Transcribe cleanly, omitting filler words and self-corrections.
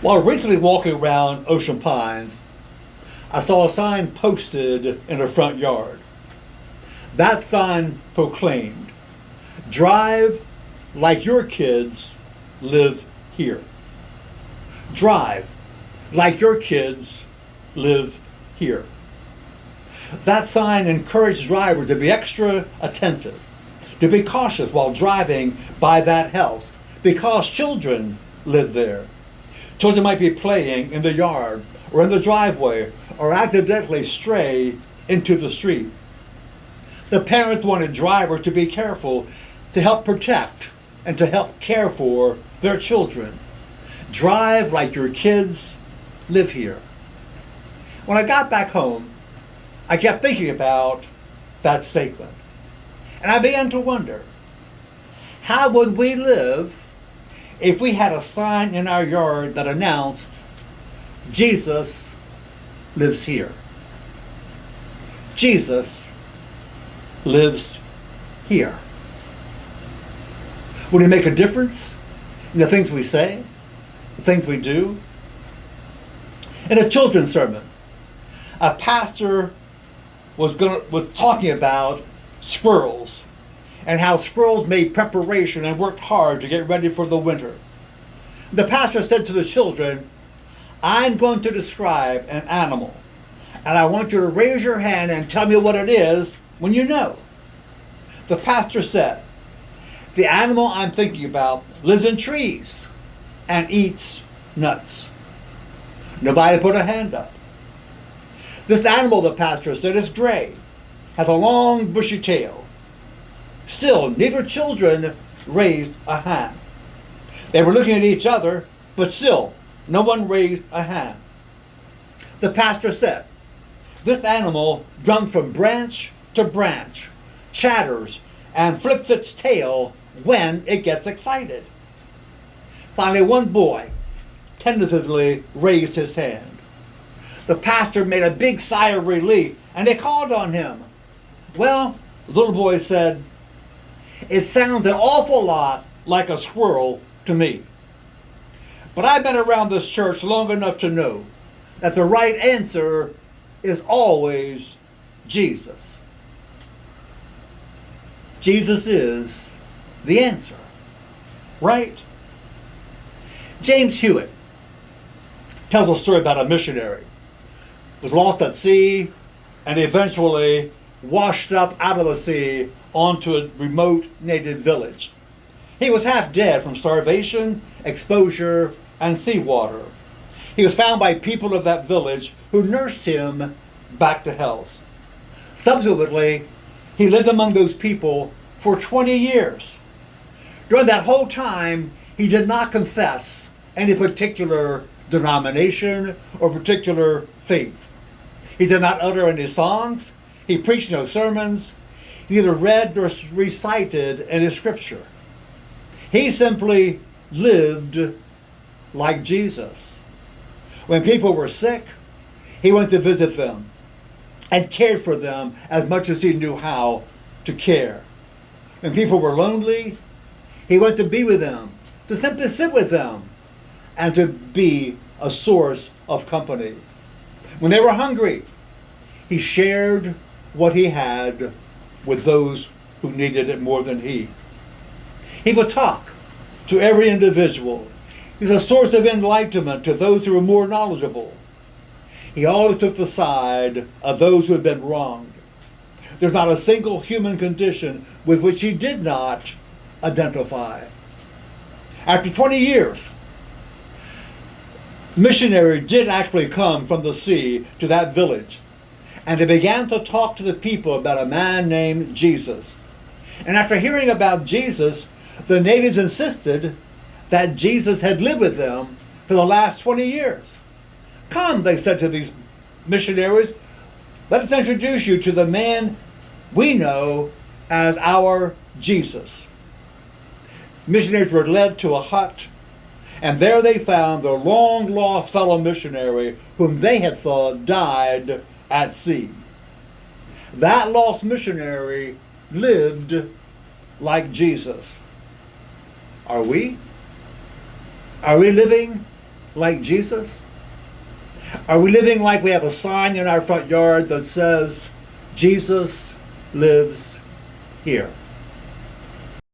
While recently walking around Ocean Pines, I saw a sign posted in the front yard. That sign proclaimed, "Drive like your kids live here." Drive like your kids live here. That sign encouraged drivers to be extra attentive, to be cautious while driving by that house, because children live there. Children might be playing in the yard or in the driveway or accidentally stray into the street. The parents wanted drivers to be careful, to help protect and to help care for their children. Drive like your kids live here. When I got back home, I kept thinking about that statement. And I began to wonder, how would we live if we had a sign in our yard that announced, "Jesus lives here"? Jesus lives here. Would it make a difference in the things we say, the things we do? In a children's sermon, a pastor was talking about squirrels and how squirrels made preparation and worked hard to get ready for the winter. The pastor said to the children, "I'm going to describe an animal, and I want you to raise your hand and tell me what it is when you know." The pastor said, "The animal I'm thinking about lives in trees and eats nuts." Nobody put a hand up. "This animal," the pastor said, "is gray, has a long bushy tail." Still, neither children raised a hand. They were looking at each other, but still, no one raised a hand. The pastor said, "This animal jumps from branch to branch, chatters, and flips its tail when it gets excited." Finally, one boy tentatively raised his hand. The pastor made a big sigh of relief, and they called on him. "Well," the little boy said, "it sounds an awful lot like a squirrel to me. But I've been around this church long enough to know that the right answer is always Jesus." Jesus is the answer, right? James Hewitt tells a story about a missionary who was lost at sea and eventually washed up out of the sea onto a remote native village. He was half dead from starvation, exposure, and seawater. He was found by people of that village who nursed him back to health. Subsequently, he lived among those people for 20 years. During that whole time, he did not confess any particular denomination or particular faith. He did not utter any songs. He preached no sermons. He neither read nor recited any scripture. He simply lived like Jesus. When people were sick, he went to visit them and cared for them as much as he knew how to care. When people were lonely, he went to be with them, to simply sit with them, and to be a source of company. When they were hungry, he shared what he had with those who needed it more than he. He would talk to every individual. He was a source of enlightenment to those who were more knowledgeable. He always took the side of those who had been wronged. There's not a single human condition with which he did not identify. After 20 years, missionaries did actually come from the sea to that village, and they began to talk to the people about a man named Jesus. And after hearing about Jesus, the natives insisted that Jesus had lived with them for the last 20 years. "Come," they said to these missionaries, "let's introduce you to the man we know as our Jesus." Missionaries were led to a hut, and there they found their long-lost fellow missionary whom they had thought died at sea. That lost missionary lived like Jesus. Are we? Are we living like Jesus? Are we living like we have a sign in our front yard that says, Jesus lives here?